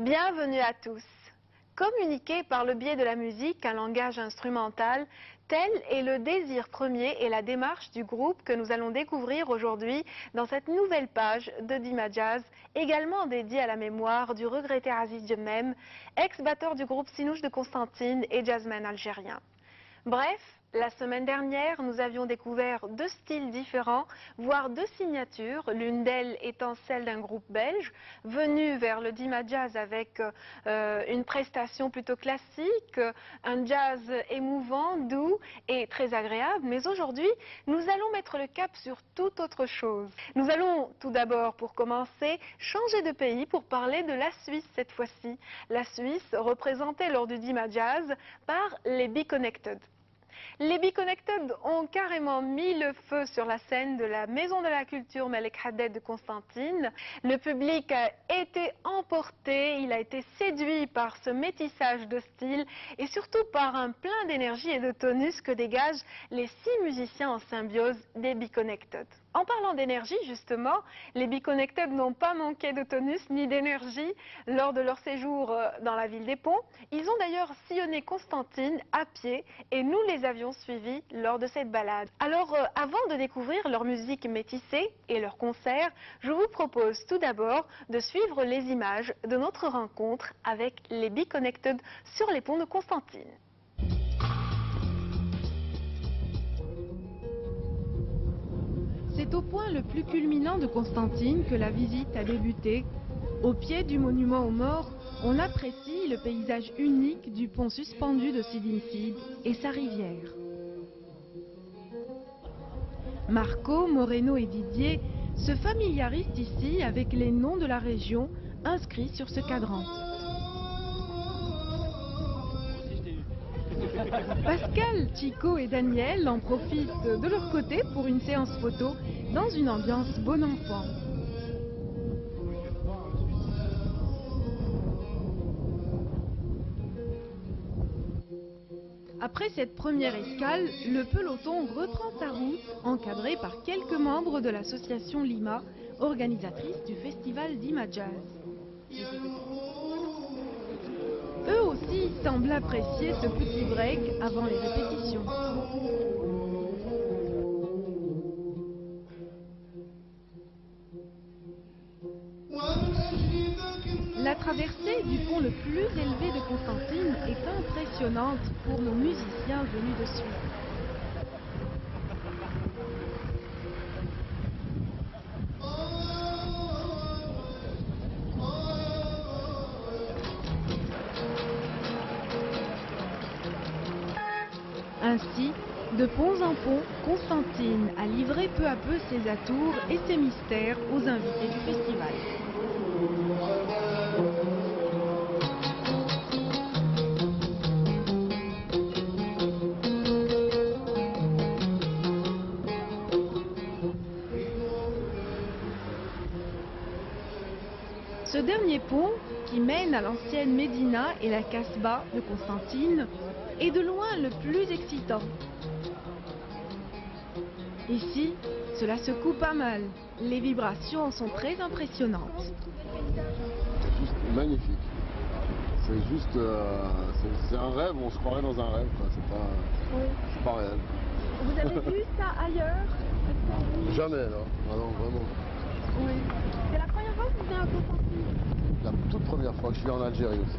Bienvenue à tous. Communiquer par le biais de la musique un langage instrumental, tel est le désir premier et la démarche du groupe que nous allons découvrir aujourd'hui dans cette nouvelle page de Dima Jazz, également dédiée à la mémoire du regretté Aziz Djemem, ex-batteur du groupe Sinouche de Constantine et jazzman algérien. Bref, la semaine dernière, nous avions découvert deux styles différents, voire deux signatures, l'une d'elles étant celle d'un groupe belge, venu vers le Dima Jazz avec une prestation plutôt classique, un jazz émouvant, doux et très agréable. Mais aujourd'hui, nous allons mettre le cap sur toute autre chose. Nous allons tout d'abord, pour commencer, changer de pays pour parler de la Suisse cette fois-ci. La Suisse représentée lors du Dima Jazz par les Be-Connected. Les Be-Connected ont carrément mis le feu sur la scène de la Maison de la Culture Malek Haddad de Constantine. Le public a été emporté, il a été séduit par ce métissage de style et surtout par un plein d'énergie et de tonus que dégagent les 6 musiciens en symbiose des Be-Connected. En parlant d'énergie, justement, les Be-Connected n'ont pas manqué de tonus ni d'énergie lors de leur séjour dans la ville des Ponts. Ils ont d'ailleurs sillonné Constantine à pied et nous les avions suivis lors de cette balade. Alors, avant de découvrir leur musique métissée et leurs concerts, je vous propose tout d'abord de suivre les images de notre rencontre avec les Be-Connected sur les ponts de Constantine. C'est au point le plus culminant de Constantine que la visite a débuté. Au pied du monument aux morts, on apprécie le paysage unique du pont suspendu de Sidi Sid et sa rivière. Marco, Moreno et Didier se familiarisent ici avec les noms de la région inscrits sur ce cadran. Pascal, Chico et Daniel en profitent de leur côté pour une séance photo dans une ambiance bon enfant. Après cette première escale, le peloton reprend sa route, encadré par quelques membres de l'association Lima, organisatrice du festival Dima Jazz. Eux aussi semblent apprécier ce petit break avant les répétitions. La traversée du pont le plus élevé de Constantine est impressionnante pour nos musiciens venus de Suisse. Ainsi, de pont en pont, Constantine a livré peu à peu ses atours et ses mystères aux invités du festival. Ce dernier pont, qui mène à l'ancienne Médina et la Casbah de Constantine, est de loin le plus excitant. Ici, cela secoue pas mal. Les vibrations sont très impressionnantes. C'est juste magnifique. C'est juste... c'est un rêve, on se croirait dans un rêve. C'est pas réel. Vous avez vu ça ailleurs? Jamais là. Ah non, vraiment. Oui. C'est la première fois que vous venez à Constantine? La toute première fois que je suis en Algérie aussi.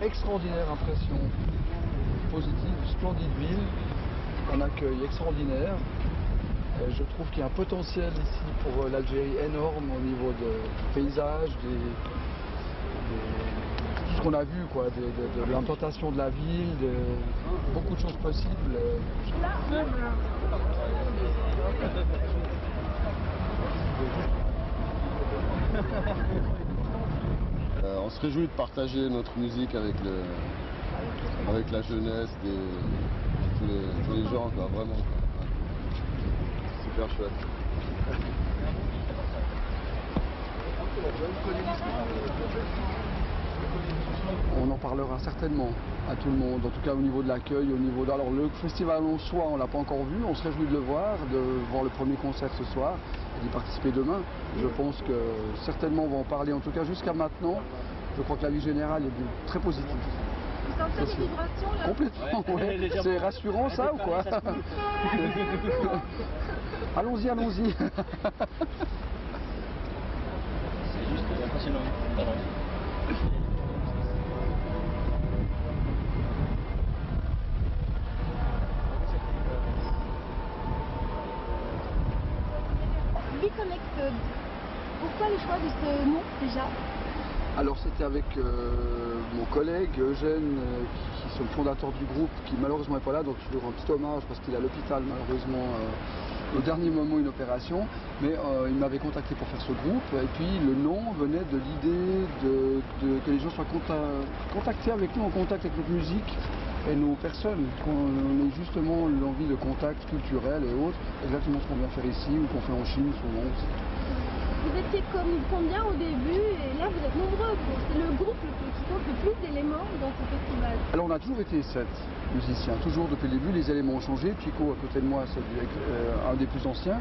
Extraordinaire impression positive, splendide ville, un accueil extraordinaire. Je trouve qu'il y a un potentiel ici pour l'Algérie énorme au niveau du paysage, tout ce qu'on a vu, quoi, de l'implantation de la ville, beaucoup de choses possibles. On se réjouit de partager notre musique avec la jeunesse, tous les gens, quoi, vraiment. Super chouette. On en parlera certainement à tout le monde, en tout cas au niveau de l'accueil, au niveau de... Alors le festival en soi, on ne l'a pas encore vu, on se réjouit de le voir, de voir le premier concert ce soir et d'y participer demain. Je pense que certainement on va en parler, en tout cas jusqu'à maintenant. Je crois que l'avis général est très positif. Vous sentez les vibrations là? Complètement, ouais. C'est rassurant ça ou quoi? Allons-y, allons-y. C'est juste impressionnant. Reconnected. Pourquoi le choix de ce nom déjà? Alors c'était avec mon collègue Eugène, qui est le fondateur du groupe, qui malheureusement n'est pas là, donc je lui rends un petit hommage parce qu'il est à l'hôpital malheureusement au dernier moment une opération, mais il m'avait contacté pour faire ce groupe, et puis le nom venait de l'idée que les gens soient contactés avec nous, en contact avec notre musique et nos personnes, qu'on ait justement l'envie de contact culturel et autres, exactement ce qu'on vient faire ici ou qu'on fait en Chine souvent aussi. Vous étiez combien au début et là vous êtes nombreux. C'est le groupe qui compte le plus d'éléments dans ce festival. Alors on a toujours été 7 musiciens, toujours depuis le début. Les éléments ont changé. Pico à côté de moi, c'est un des plus anciens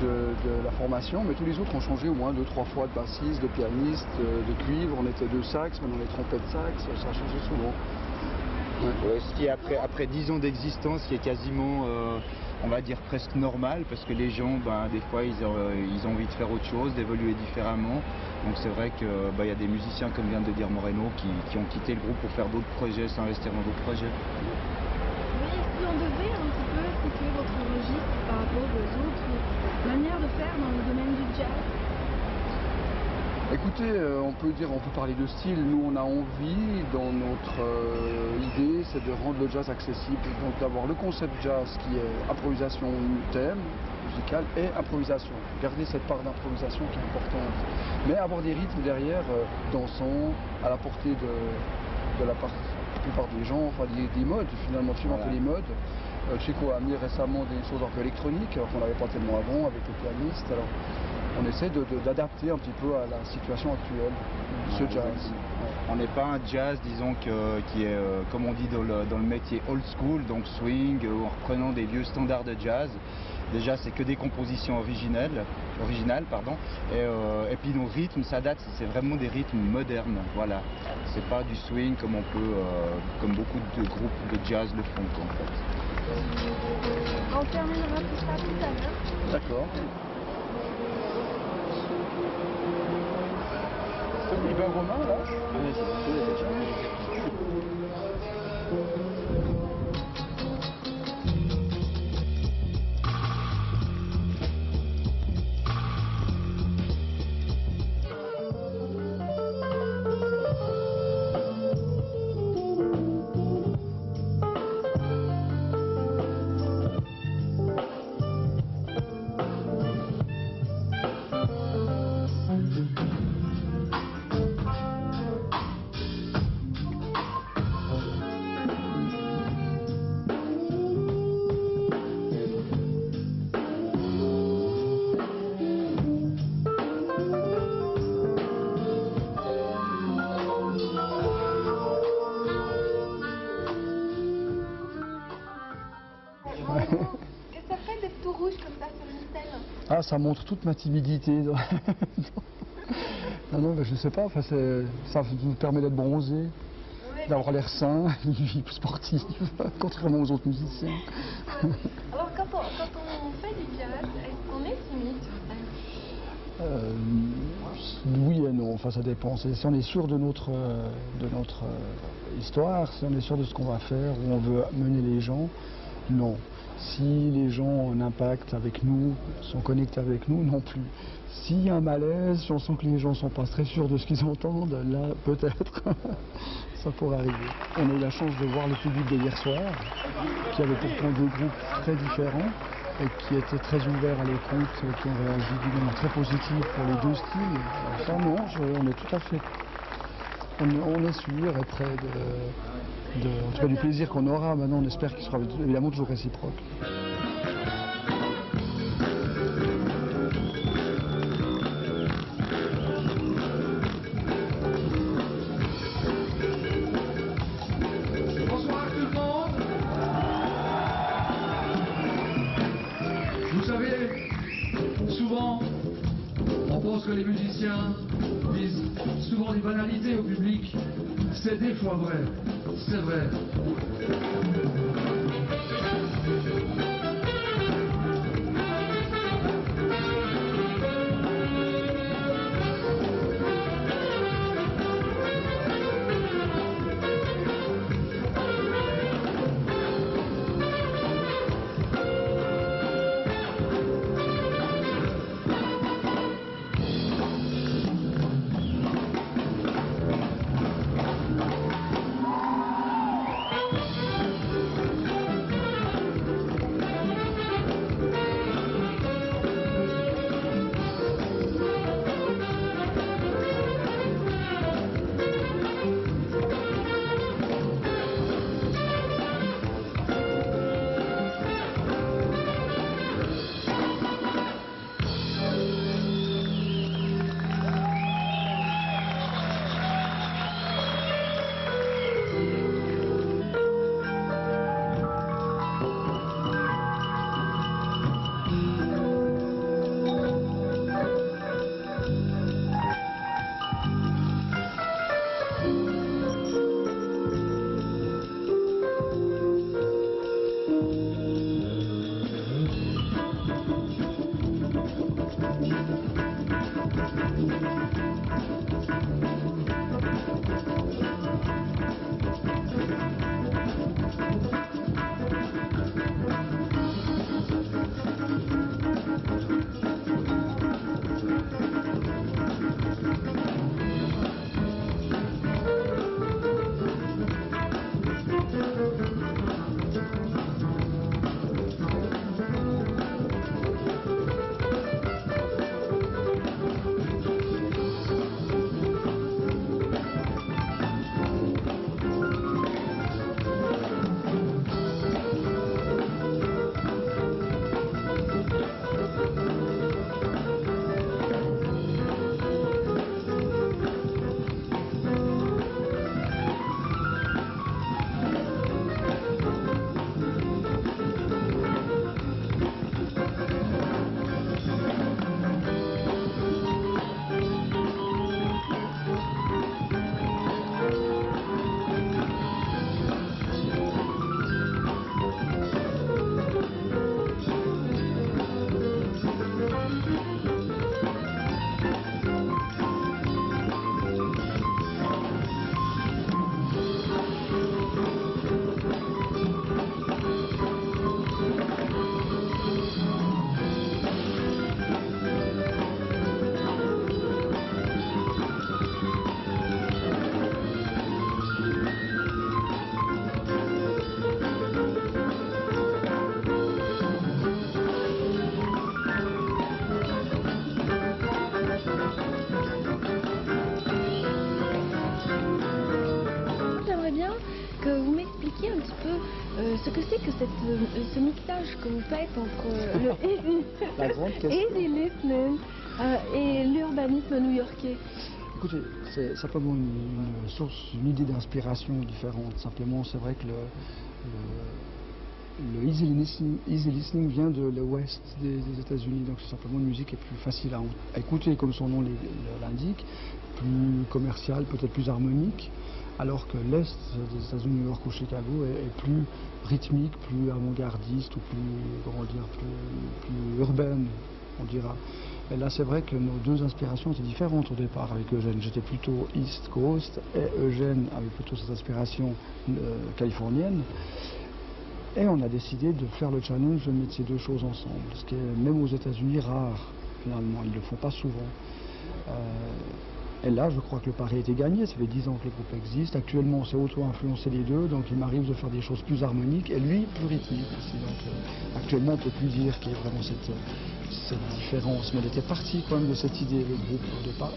de la formation, mais tous les autres ont changé au moins 2-3 fois de bassiste, de pianiste, de cuivre. On était 2 sax, maintenant on est trompette sax, ça a changé souvent. Ouais, ce qui est après 10 ans d'existence, qui est quasiment, on va dire presque normal, parce que les gens, des fois, ils ont envie de faire autre chose, d'évoluer différemment. Donc c'est vrai qu'il y a des musiciens, comme vient de dire Moreno, qui ont quitté le groupe pour faire d'autres projets, s'investir dans d'autres projets. Oui, si on devait un petit peu situer votre registre par rapport aux autres manières de faire dans le domaine du jazz. Écoutez, on peut parler de style. Nous, on a envie, dans notre idée, c'est de rendre le jazz accessible. Donc d'avoir le concept jazz qui est improvisation thème musicale et improvisation. Garder cette part d'improvisation qui est importante. Mais avoir des rythmes derrière, dansants, à la portée de la plupart des gens, enfin des modes finalement, suivant un peu les modes. Chico a mis récemment des choses un peu électroniques, alors qu'on n'avait pas tellement avant avec les pianistes. Alors, on essaie d'adapter un petit peu à la situation actuelle de ce jazz. Ouais. On n'est pas un jazz, disons, qui est, comme on dit dans le métier, old school, donc swing, en reprenant des vieux standards de jazz. Déjà, c'est que des compositions originales, et puis nos rythmes s'adaptent, c'est vraiment des rythmes modernes, voilà. C'est pas du swing comme comme beaucoup de groupes de jazz le font, en fait. On terminera tout ça tout à l'heure. D'accord. Il va Romain là? Qu'est-ce que ça fait d'être tout rouge comme ça sur une scène? Ah, ça montre toute ma timidité. Non, je sais pas, enfin, ça nous permet d'être bronzé, d'avoir l'air sain, une vie sportive, contrairement aux autres musiciens. Alors quand on fait du jazz, est-ce qu'on est timide sur scène? Oui et non, enfin ça dépend. Si on est sûr de notre histoire, si on est sûr de ce qu'on va faire, où on veut mener les gens, non. Si les gens ont un impact avec nous, sont connectés avec nous, non plus. S'il y a un malaise, si on sent que les gens ne sont pas très sûrs de ce qu'ils entendent, là peut-être, ça pourrait arriver. On a eu la chance de voir le public de hier soir, qui avait pourtant 2 groupes très différents et qui étaient très ouverts à l'écoute, qui ont réagi d'une manière très positive pour les 2 styles. Ça non, on est tout à fait... On est sûr et prêt en tout cas du plaisir qu'on aura. Maintenant, on espère qu'il sera évidemment toujours réciproque. savez, souvent, on pense que les musiciens disent souvent des banalités au public. C'est des fois vrai. C'est vrai. Ce que c'est que ce mixage que vous faites entre le easy listening et l'urbanisme new-yorkais. Écoutez, c'est simplement une source, une idée d'inspiration différente. Simplement, c'est vrai que le easy listening vient de l'ouest des États-Unis, donc c'est simplement une musique qui est plus facile à écouter, comme son nom l'indique, plus commerciale, peut-être plus harmonique, alors que l'est des États-Unis, New York ou Chicago, est plus rythmique, plus avant-gardiste ou plus, comment dire, plus urbaine, on dira. Et là, c'est vrai que nos deux inspirations étaient différentes au départ avec Eugène. J'étais plutôt East Coast et Eugène avait plutôt cette inspiration californienne. Et on a décidé de faire le challenge de mettre ces deux choses ensemble, ce qui est même aux États-Unis rare, finalement. Ils ne le font pas souvent. Et là, je crois que le pari était gagné. Ça fait 10 ans que le groupe existe. Actuellement, on s'est auto-influencé les deux, donc il m'arrive de faire des choses plus harmoniques et lui, plus rythmiques aussi. Donc, actuellement, on ne peut plus dire qu'il y a vraiment cette différence. Mais elle était partie quand même de cette idée, le groupe, au départ.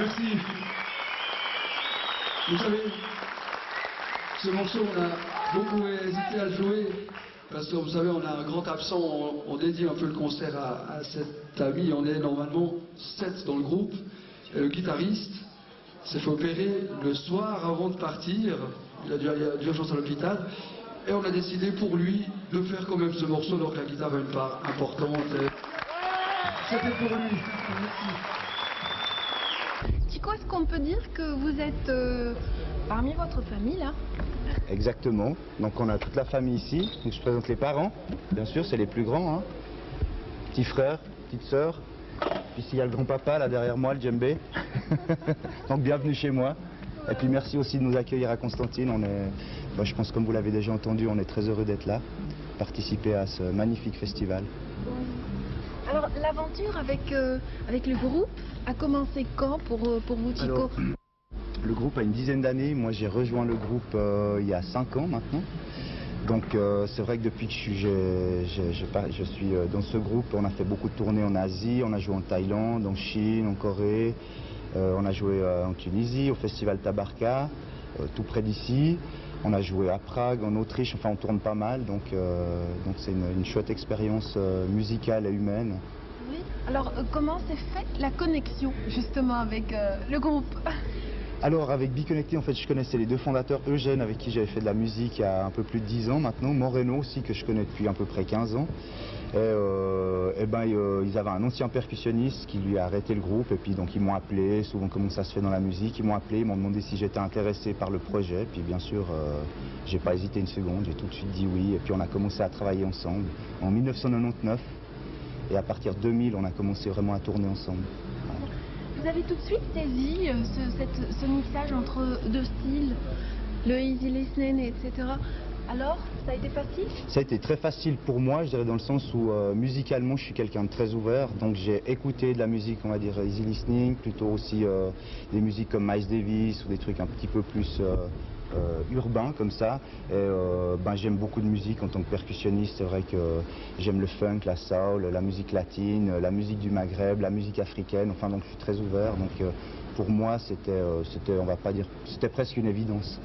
Merci. Vous savez, ce morceau, on a beaucoup hésité à le jouer, parce que vous savez, on a un grand absent, on dédie un peu le concert à cet ami, on est normalement 7 dans le groupe, et le guitariste s'est fait opérer le soir avant de partir, il a dû aller d'urgence à l'hôpital, et on a décidé pour lui de faire quand même ce morceau, donc la guitare a une part importante. C'était pour lui. Merci. Chico, est-ce qu'on peut dire que vous êtes parmi votre famille là? Exactement. Donc on a toute la famille ici. Donc je présente les parents. Bien sûr, c'est les plus grands. Hein. Petit frère, petite sœur. Puis ici il y a le grand-papa là derrière moi, le djembé. Donc bienvenue chez moi. Et puis merci aussi de nous accueillir à Constantine. On est, je pense comme vous l'avez déjà entendu, on est très heureux d'être là, participer à ce magnifique festival. Alors l'aventure avec le groupe a commencé quand pour vous, Chico? Alors, le groupe a une dizaine d'années. Moi j'ai rejoint le groupe il y a 5 ans maintenant. Donc c'est vrai que depuis que je suis dans ce groupe, on a fait beaucoup de tournées en Asie, on a joué en Thaïlande, en Chine, en Corée, on a joué en Tunisie, au festival Tabarka, tout près d'ici. On a joué à Prague, en Autriche, enfin on tourne pas mal, donc c'est une chouette expérience musicale et humaine. Oui. Alors comment s'est faite la connexion justement avec le groupe? Alors avec Biconnecté, en fait, je connaissais les deux fondateurs, Eugène avec qui j'avais fait de la musique il y a un peu plus de 10 ans maintenant, Moreno aussi que je connais depuis à peu près 15 ans. Ils avaient un ancien percussionniste qui lui a arrêté le groupe et puis donc ils m'ont appelé, souvent comme ça se fait dans la musique, ils m'ont appelé, ils m'ont demandé si j'étais intéressé par le projet, puis bien sûr j'ai pas hésité une seconde, j'ai tout de suite dit oui et puis on a commencé à travailler ensemble en 1999 et à partir de 2000 on a commencé vraiment à tourner ensemble. Vous avez tout de suite saisi ce mixage entre deux styles, le easy listening, etc. Alors, ça a été facile? Ça a été très facile pour moi, je dirais dans le sens où musicalement je suis quelqu'un de très ouvert, donc j'ai écouté de la musique, on va dire easy listening, plutôt aussi des musiques comme Miles Davis ou des trucs un petit peu plus urbains comme ça. J'aime beaucoup de musique en tant que percussionniste, c'est vrai que j'aime le funk, la soul, la musique latine, la musique du Maghreb, la musique africaine, enfin donc je suis très ouvert, donc pour moi c'était, on va pas dire, c'était presque une évidence.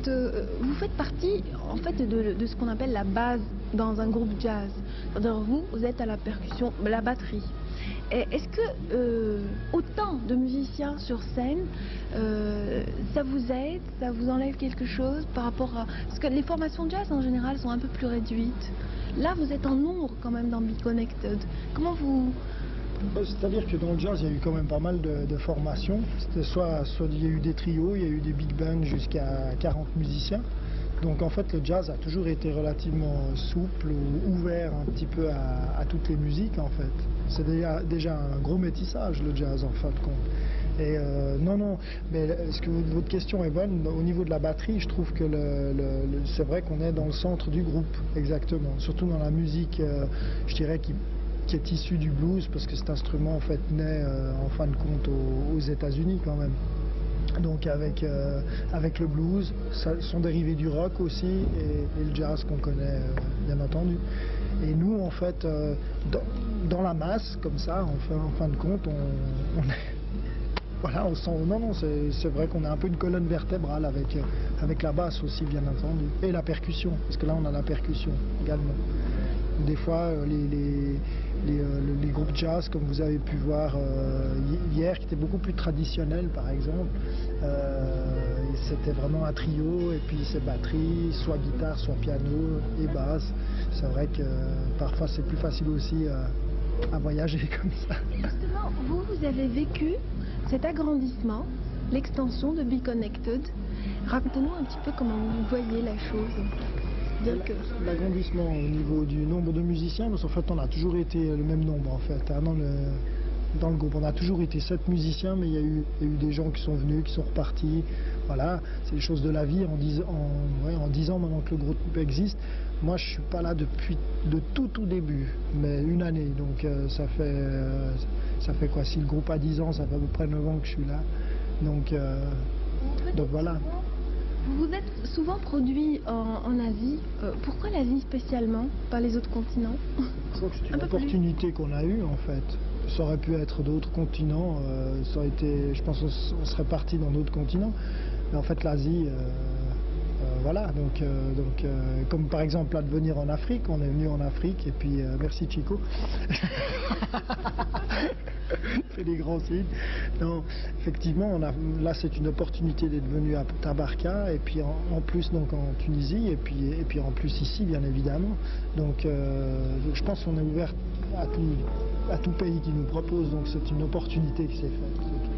vous faites partie en fait de ce qu'on appelle la base dans un groupe jazz. C'est-à-dire vous êtes à la percussion, la batterie. Est-ce que autant de musiciens sur scène, ça vous aide, ça vous enlève quelque chose par rapport à... Parce que les formations de jazz en général sont un peu plus réduites. Là, vous êtes en nombre quand même dans Be Connected. Comment vous... C'est-à-dire que dans le jazz, il y a eu quand même pas mal de formations. C'était soit il y a eu des trios, il y a eu des big bands jusqu'à 40 musiciens. Donc en fait, le jazz a toujours été relativement souple ou ouvert un petit peu à toutes les musiques en fait. C'est déjà un gros métissage le jazz en fin de compte. Et non, mais votre question est bonne. Au niveau de la batterie, je trouve que c'est vrai qu'on est dans le centre du groupe, exactement. Surtout dans la musique, je dirais, qui est issue du blues, parce que cet instrument en fait naît en fin de compte aux États-Unis quand même. Donc avec le blues, sont dérivés du rock aussi et le jazz qu'on connaît bien entendu. Et nous en fait, dans la masse comme ça, en fin de compte, on est... Voilà, on sent... Non, c'est vrai qu'on a un peu une colonne vertébrale avec la basse aussi bien entendu. Et la percussion, parce que là on a la percussion également. Des fois, les groupes jazz, comme vous avez pu voir hier, qui étaient beaucoup plus traditionnels par exemple, c'était vraiment un trio, et puis c'est batterie, soit guitare, soit piano et basse. C'est vrai que parfois c'est plus facile aussi à voyager comme ça. Justement, vous avez vécu cet agrandissement, l'extension de Be Connected. Racontez-nous un petit peu comment vous voyez la chose. L'agrandissement au niveau du nombre de musiciens, parce qu'en fait on a toujours été le même nombre en fait, hein, dans le groupe. On a toujours été 7 musiciens, mais il y a eu des gens qui sont venus, qui sont repartis. Voilà, c'est les choses de la vie. En 10 ans maintenant que le groupe existe, moi je suis pas là depuis le tout début, mais une année. Donc ça fait quoi, si le groupe a 10 ans, ça fait à peu près 9 ans que je suis là. Donc voilà. Vous vous êtes souvent produit en Asie. Pourquoi l'Asie spécialement, pas les autres continents? Je crois que c'est une opportunité qu'on a eue en fait. Ça aurait pu être d'autres continents, ça aurait été, je pense qu'on serait parti dans d'autres continents. Mais en fait l'Asie, voilà, donc comme par exemple là de venir en Afrique, on est venu en Afrique et puis merci Chico. Fait des grands signes. Non, effectivement, là c'est une opportunité d'être venu à Tabarka et puis en plus donc en Tunisie et puis en plus ici bien évidemment. Donc je pense qu'on est ouvert à tout pays qui nous propose, donc c'est une opportunité qui s'est faite.